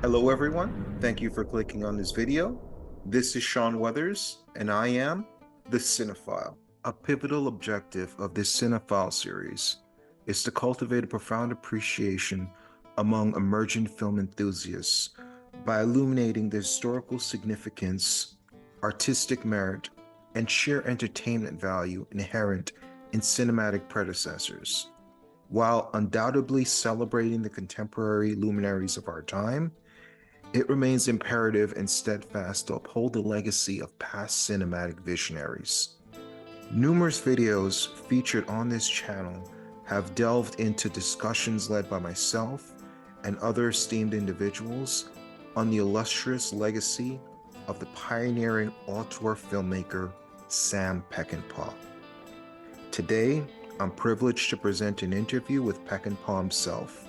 Hello everyone, thank you for clicking on this video. This is Sean Weathers, and I am the Cinephile. A pivotal objective of this Cinephile series is to cultivate a profound appreciation among emerging film enthusiasts by illuminating the historical significance, artistic merit, and sheer entertainment value inherent in cinematic predecessors. While undoubtedly celebrating the contemporary luminaries of our time, it remains imperative and steadfast to uphold the legacy of past cinematic visionaries. Numerous videos featured on this channel have delved into discussions led by myself and other esteemed individuals on the illustrious legacy of the pioneering auteur filmmaker Sam Peckinpah. Today, I'm privileged to present an interview with Peckinpah himself,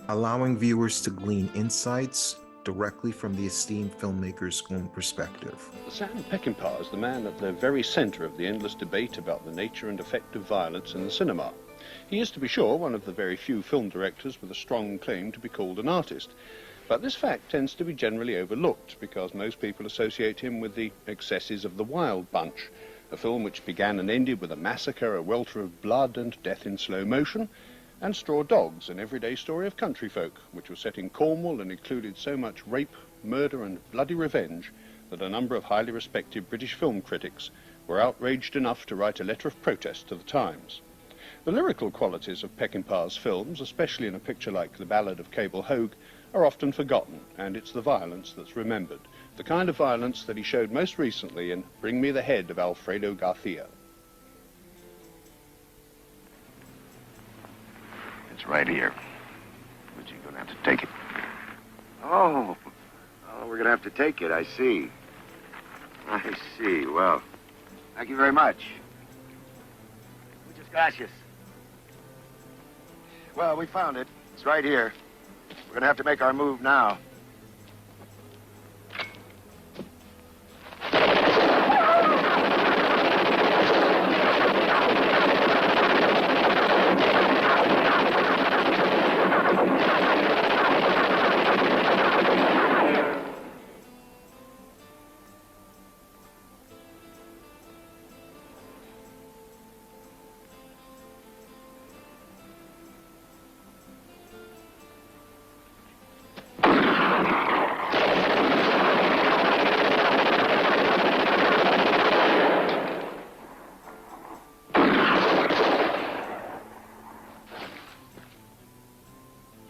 allowing viewers to glean insights directly from the esteemed filmmaker's own perspective. Sam Peckinpah is the man at the very centre of the endless debate about the nature and effect of violence in the cinema. He is, to be sure, one of the very few film directors with a strong claim to be called an artist. But this fact tends to be generally overlooked because most people associate him with the excesses of The Wild Bunch, a film which began and ended with a massacre, a welter of blood and death in slow motion, and Straw Dogs, an everyday story of country folk, which was set in Cornwall and included so much rape, murder and bloody revenge that a number of highly respected British film critics were outraged enough to write a letter of protest to the Times. The lyrical qualities of Peckinpah's films, especially in a picture like The Ballad of Cable Hogue, are often forgotten, and it's the violence that's remembered, the kind of violence that he showed most recently in Bring Me the Head of Alfredo Garcia. It's right here. But you're going to have to take it. Oh, we're going to have to take it, I see. I see. Well, thank you very much. Muchas gracias. Well, we found it. It's right here. We're going to have to make our move now.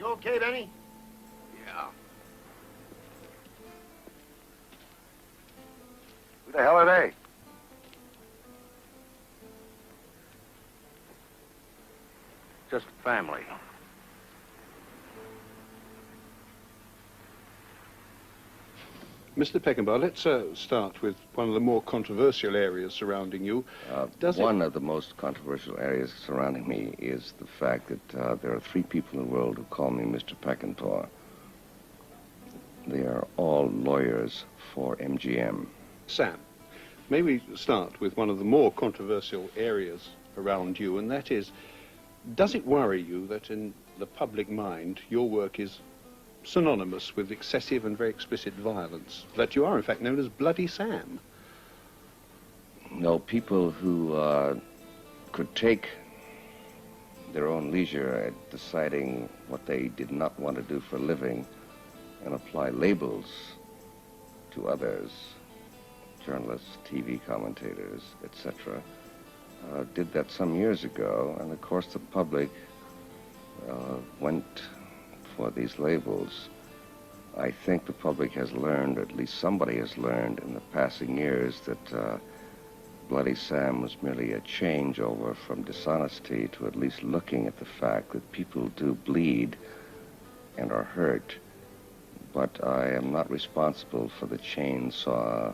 Okay, Benny? Yeah. Who the hell are they? Just family. Mr. Peckinpah, let's start with one of the more controversial areas surrounding you. One of the most controversial areas surrounding me is the fact that there are 3 people in the world who call me Mr. Peckinpah. They are all lawyers for MGM. Sam, may we start with one of the more controversial areas around you, and that is, does it worry you that in the public mind your work is synonymous with excessive and very explicit violence, that you are in fact known as Bloody Sam? No, people who could take their own leisure at deciding what they did not want to do for a living and apply labels to others, journalists, TV commentators, etc., did that some years ago, and of course the public went for these labels. I think the public has learned, or at least somebody has learned in the passing years, that Bloody Sam was merely a changeover from dishonesty to at least looking at the fact that people do bleed and are hurt, but I am not responsible for the chainsaw,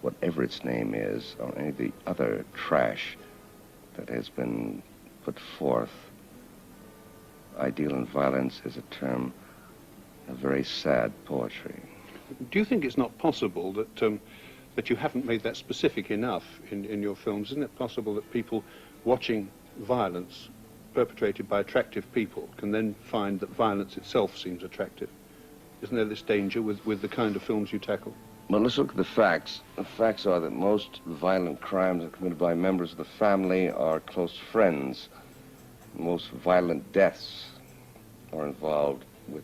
whatever its name is, or any of the other trash that has been put forth. Ideal in violence is a term of very sad poetry. Do you think it's not possible that that you haven't made that specific enough in your films? Isn't it possible that people watching violence perpetrated by attractive people can then find that violence itself seems attractive? Isn't there this danger with the kind of films you tackle? Well, let's look at the facts. The facts are that most violent crimes are committed by members of the family or close friends. Most violent deaths are involved with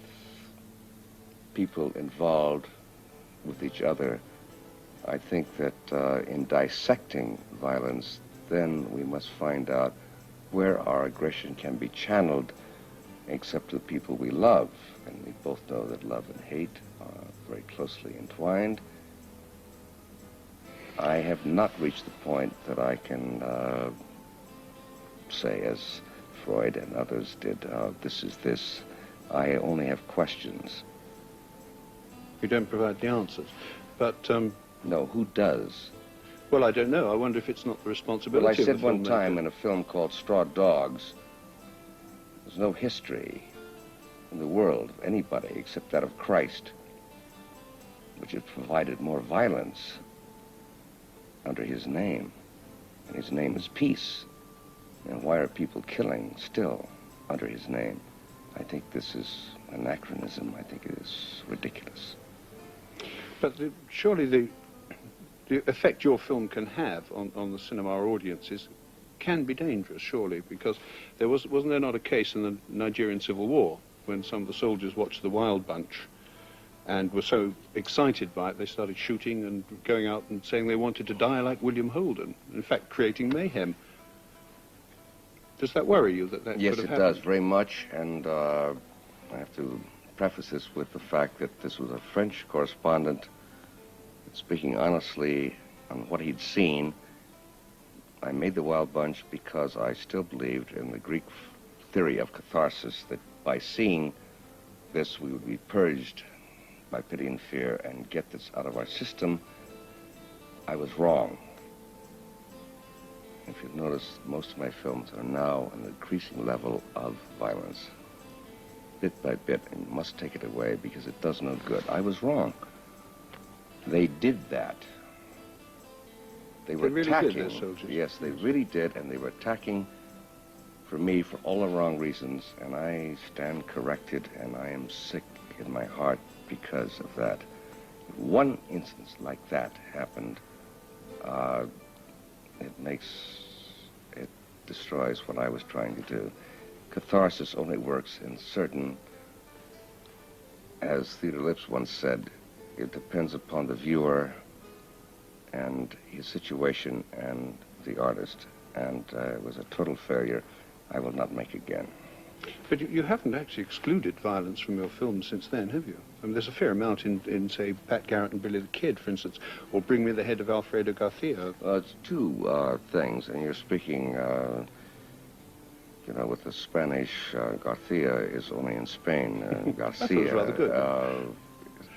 people involved with each other. I think that in dissecting violence, then we must find out where our aggression can be channeled, except to the people we love. And we both know that love and hate are very closely entwined. I have not reached the point that I can say, as Freud and others did, this is this. I only have questions. You don't provide the answers. But, No, who does? well, I don't know. I wonder if it's not the responsibility Well, I of the said one filmmaker. time in a film called Straw Dogs, there's no history in the world of anybody except that of Christ, which has provided more violence under his name. And his name is peace. And why are people killing still under his name? I think this is anachronism. I think it is ridiculous. But surely the effect your film can have on the cinema audiences can be dangerous, surely, because wasn't there not a case in the Nigerian Civil War when some of the soldiers watched The Wild Bunch and were so excited by it they started shooting and going out and saying they wanted to die like William Holden, in fact creating mayhem. Does that worry you that Yes, could it have does happened? very much, and I have to preface this with the fact that this was a French correspondent speaking honestly on what he'd seen. I made The Wild Bunch because I still believed in the Greek theory of catharsis, that by seeing this we would be purged by pity and fear and get this out of our system. I was wrong. If you've noticed, most of my films are now an increasing level of violence. Bit by bit, and you must take it away because it does no good. I was wrong. They did that. They were really attacking. did, their soldiers. Yes, they really did, and they were attacking for me for all the wrong reasons, and I stand corrected, and I am sick in my heart because of that. If one instance like that happened, it destroys what I was trying to do. Catharsis only works in certain, as Theodore Lips once said, it depends upon the viewer and his situation and the artist, and it was a total failure. I will not make again. But you haven't actually excluded violence from your films since then, have you? I mean, there's a fair amount in say, Pat Garrett and Billy the Kid, for instance, or Bring Me the Head of Alfredo Garcia. It's two things, and you're speaking, you know, with the Spanish, Garcia is only in Spain. Garcia was rather good.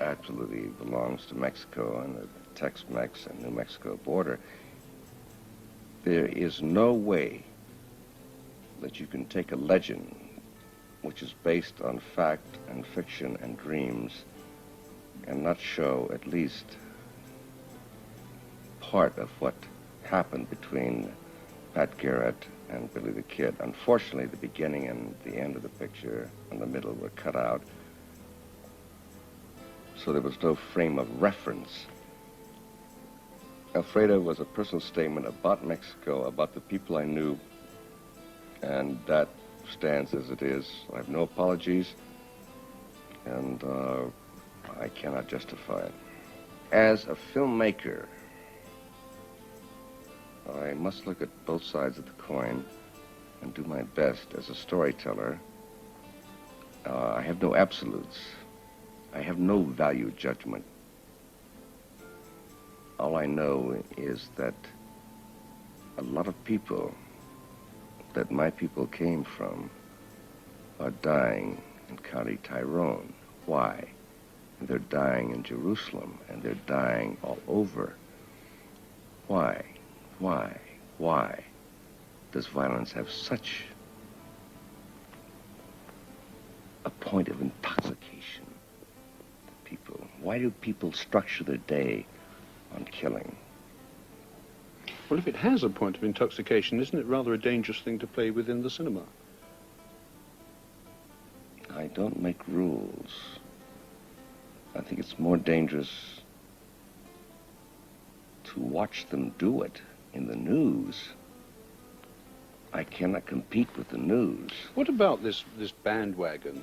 Absolutely belongs to Mexico and the Tex-Mex and New Mexico border. There is no way that you can take a legend which is based on fact and fiction and dreams and not show at least part of what happened between Pat Garrett and Billy the Kid. Unfortunately, the beginning and the end of the picture and the middle were cut out, so there was no frame of reference. Alfredo was a personal statement about Mexico, about the people I knew, and that stands as it is. I have no apologies, and I cannot justify it. As a filmmaker, I must look at both sides of the coin and do my best as a storyteller. I have no absolutes. I have no value judgment. All I know is that a lot of people that my people came from are dying in County Tyrone. Why? And they're dying in Jerusalem, and they're dying all over. Why? Why does violence have such a point of intoxication to people? Why do people structure their day on killing? Well, if it has a point of intoxication, isn't it rather a dangerous thing to play within the cinema? I don't make rules. I think it's more dangerous to watch them do it in the news. I cannot compete with the news. What about this bandwagon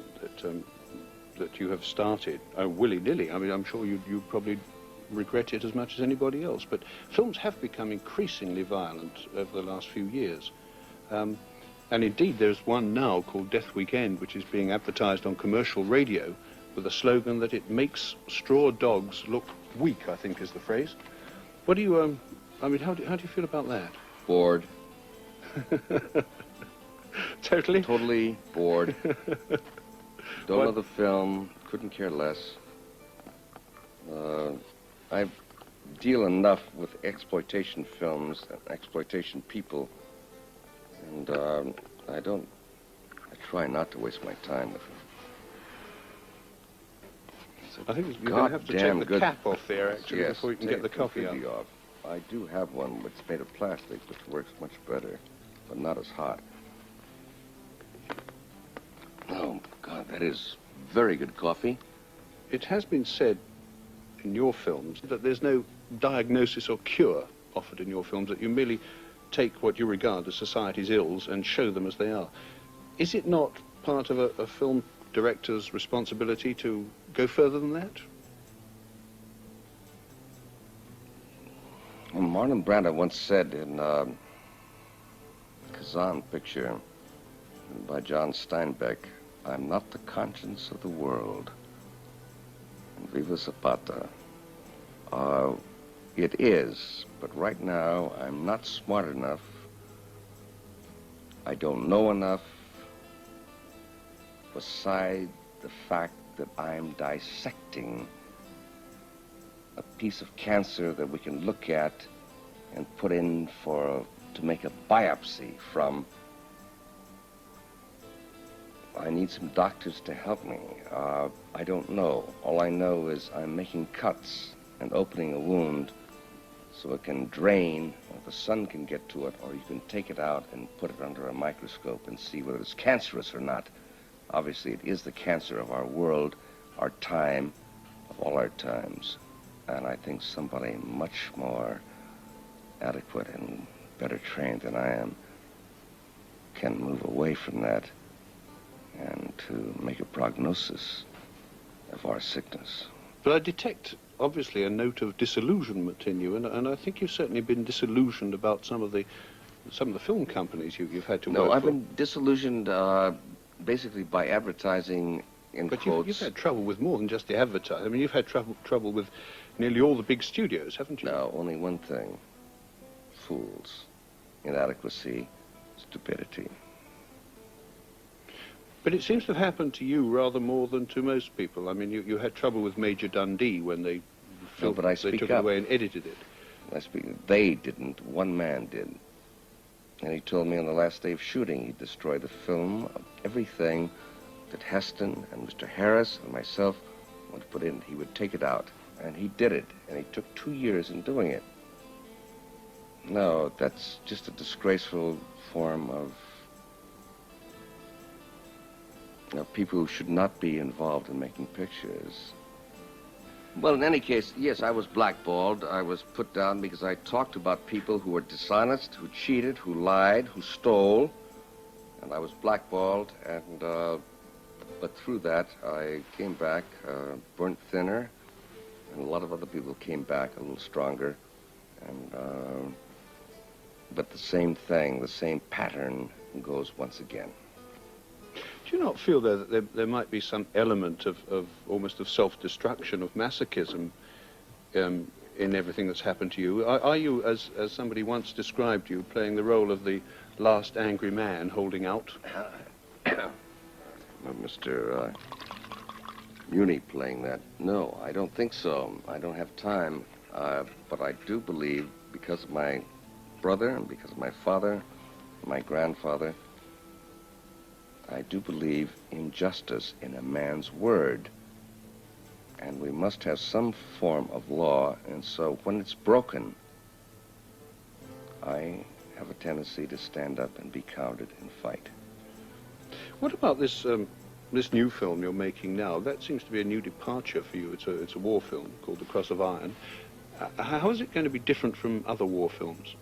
that you have started willy-nilly? I mean, I'm sure you probably regret it as much as anybody else, but films have become increasingly violent over the last few years. And indeed, there's one now called Death Weekend, which is being advertised on commercial radio with a slogan that it makes straw dogs look weak, I think is the phrase. What do you, I mean, how do you feel about that? Bored. Totally? Totally bored. Don't know the film, couldn't care less. I deal enough with exploitation films and exploitation people, and I try not to waste my time with them. I think you're going to have to take the cap off there, actually, yes, before you can get the coffee out. Off. I do have one, but it's made of plastic, which works much better, but not as hot. Oh, God, that is very good coffee. It has been said in your films that there's no diagnosis or cure offered in your films, that you merely take what you regard as society's ills and show them as they are. Is it not part of a film director's responsibility to go further than that? Well, Marlon Brando once said in Kazan picture by John Steinbeck, "I'm not the conscience of the world." And Viva Zapata. It is, but right now I'm not smart enough. I don't know enough, beside the fact that I'm dissecting a piece of cancer that we can look at and put in to make a biopsy from. I need some doctors to help me. I don't know. All I know is I'm making cuts and opening a wound so it can drain, or the sun can get to it, or you can take it out and put it under a microscope and see whether it's cancerous or not. Obviously, it is the cancer of our world, our time, of all our times. And I think somebody much more adequate and better trained than I am can move away from that and to make a prognosis of our sickness. But I detect, obviously, a note of disillusionment in you, and I think you've certainly been disillusioned about some of the film companies you've had to work for. No, I've been disillusioned basically by advertising in but quotes. You've had trouble with more than just the advertising. I mean, you've had trouble with nearly all the big studios, haven't you? No, only one thing. Fools. Inadequacy. Stupidity. But it seems to have happened to you rather more than to most people. I mean, you had trouble with Major Dundee when they but I they speak took up. it away and edited it. They didn't. One man did. And he told me on the last day of shooting he'd destroy the film of everything that Heston and Mr. Harris and myself wanted to put in. He would take it out. And he did it. And he took 2 years in doing it. No, that's just a disgraceful form of people who should not be involved in making pictures. Well, in any case, yes, I was blackballed. I was put down because I talked about people who were dishonest, who cheated, who lied, who stole. And I was blackballed, and but through that, I came back burnt thinner, and a lot of other people came back a little stronger. And but the same thing, the same pattern goes once again. Do you not feel that there might be some element of almost of self-destruction, of masochism in everything that's happened to you? Are you, as somebody once described you, playing the role of the last angry man holding out? Mr. Muni playing that? No, I don't think so. I don't have time. But I do believe, because of my brother and because of my father, my grandfather, I do believe in justice in a man's word. And we must have some form of law, and so when it's broken, I have a tendency to stand up and be counted and fight. What about this This new film you're making now, that seems to be a new departure for you. It's a war film called The Cross of Iron. How is it going to be different from other war films?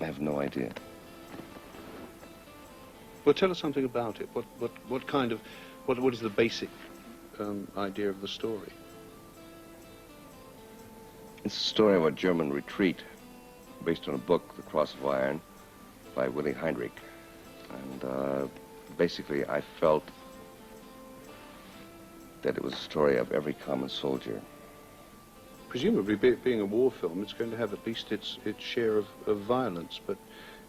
I have no idea. Well, tell us something about it. What is the basic idea of the story? It's a story of a German retreat based on a book, The Cross of Iron, by Willy Heinrich. And basically, I felt that it was a story of every common soldier. Presumably, being a war film, it's going to have at least its share of violence, but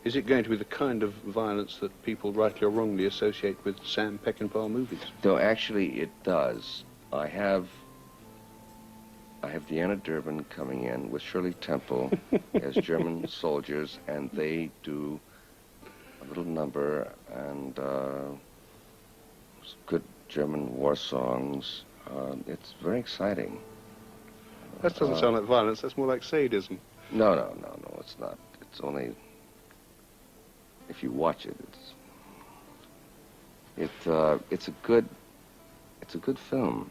is it going to be the kind of violence that people, rightly or wrongly, associate with Sam Peckinpah movies? Though actually it does. I have Deanna Durbin coming in with Shirley Temple as German soldiers, and they do a little number and good German war songs. It's very exciting. That doesn't sound like violence, that's more like sadism. No, it's not. It's only, if you watch it, it's a good film.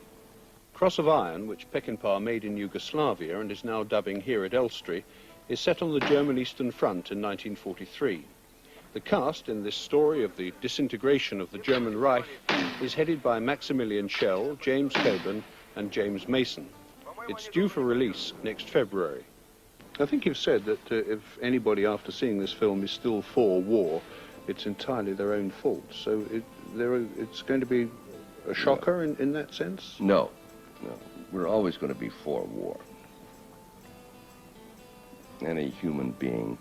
Cross of Iron, which Peckinpah made in Yugoslavia and is now dubbing here at Elstree, is set on the German Eastern Front in 1943. The cast in this story of the disintegration of the German Reich is headed by Maximilian Schell, James Coburn and James Mason. It's due for release next February. I think you've said that if anybody after seeing this film is still for war, it's entirely their own fault. So it's going to be a shocker in that sense? No. We're always going to be for war. Any human being.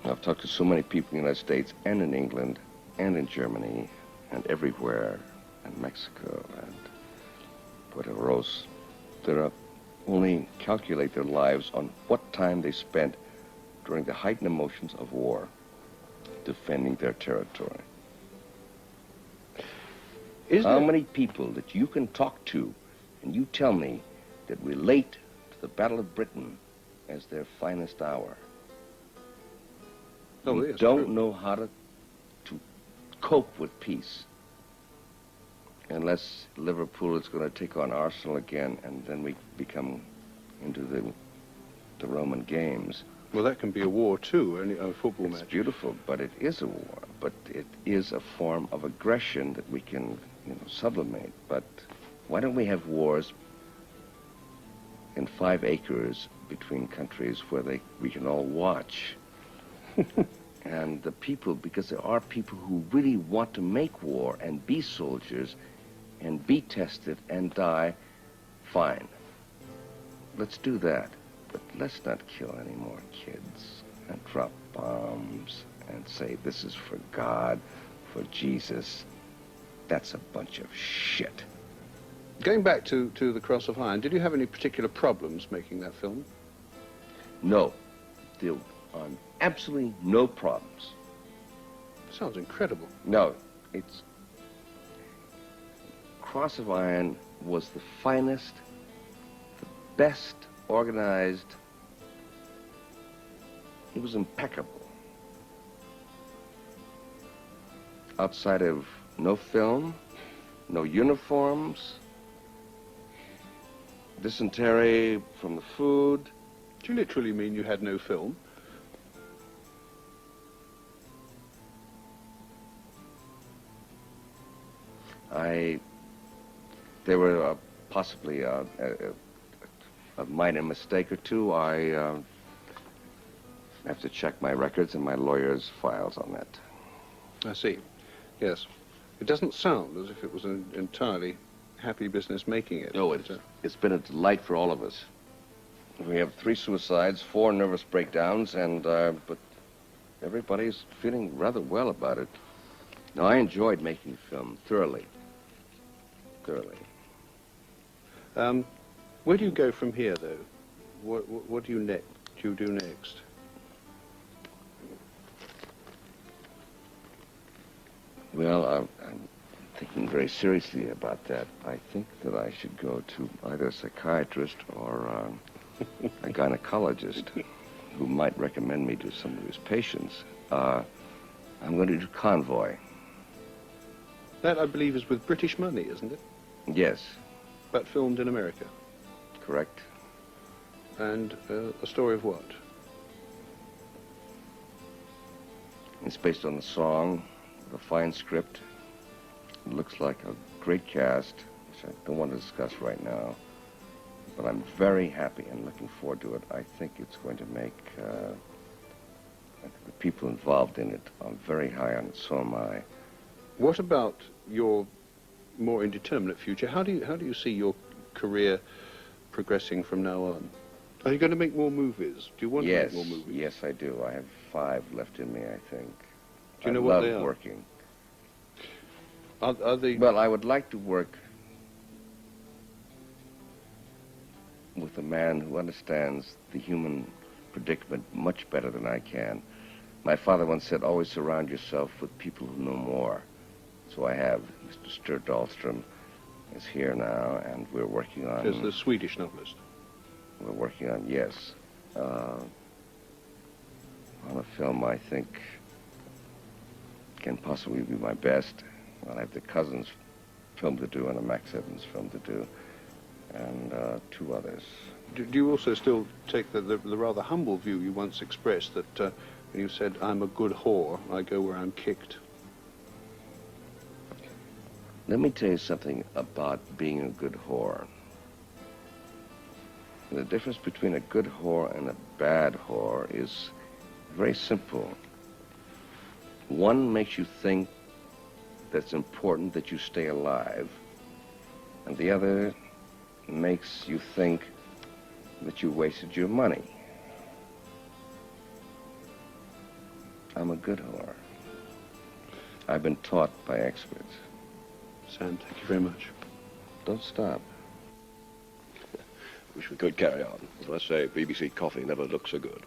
I've talked to so many people in the United States and in England and in Germany and everywhere, and Mexico and Puerto Rico, that only calculate their lives on what time they spent during the heightened emotions of war, defending their territory. How many people that you can talk to and you tell me that relate to the Battle of Britain as their finest hour? Oh, we yes, don't true. know how to cope with peace unless Liverpool is going to take on Arsenal again, and then we become into the Roman games. Well, that can be a war too, a football match. It's beautiful, but it is a war. But it is a form of aggression that we can, sublimate. But why don't we have wars in 5 acres between countries where we can all watch? And the people, because there are people who really want to make war and be soldiers and be tested and die, fine. Let's do that. But let's not kill any more kids and drop bombs and say this is for God, for Jesus. That's a bunch of shit. Going back to The Cross of Iron, did you have any particular problems making that film? No. There are absolutely no problems. Sounds incredible. No, it's... Cross of Iron was the finest, the best organized. It was impeccable. Outside of no film, no uniforms, dysentery from the food. Do you literally mean you had no film? There were possibly a minor mistake or two. I have to check my records and my lawyer's files on that. I see. Yes. It doesn't sound as if it was an entirely happy business making it. No, it's been a delight for all of us. We have 3 suicides, 4 nervous breakdowns, and but everybody's feeling rather well about it. Now, I enjoyed making the film thoroughly. Where do you go from here, though? What do you do next? Well, I'm thinking very seriously about that. I think that I should go to either a psychiatrist or a gynecologist who might recommend me to some of his patients. I'm going to do Convoy. That, I believe, is with British money, isn't it? Yes, But filmed in America. correct. And a story of what? It's based on the song, the fine script. It looks like a great cast, which I don't want to discuss right now. But I'm very happy and looking forward to it. I think it's going to make the people involved in it. I'm very high on it, so am I. What about your more indeterminate future? How do you see your career progressing from now on? Are you going to make more movies? Do you want to make more movies? Yes, I do. I have 5 left in me, I think. Do you know what they are? I love working. Are they... Well, I would like to work with a man who understands the human predicament much better than I can. My father once said, always surround yourself with people who know more. So I have. Mr. Sture Dahlstrom is here now, and we're working on... There's the Swedish novelist. We're working on, yes, on a film I think can possibly be my best. I have the Cousins film to do and a Max Evans film to do, and 2 others. Do you also still take the rather humble view you once expressed that when you said, I'm a good whore, I go where I'm kicked? Let me tell you something about being a good whore. The difference between a good whore and a bad whore is very simple. One makes you think that it's important that you stay alive, and the other makes you think that you wasted your money. I'm a good whore. I've been taught by experts. Sam, thank you very much. Don't stop. Wish we could carry on. As I say, BBC coffee never looked so good.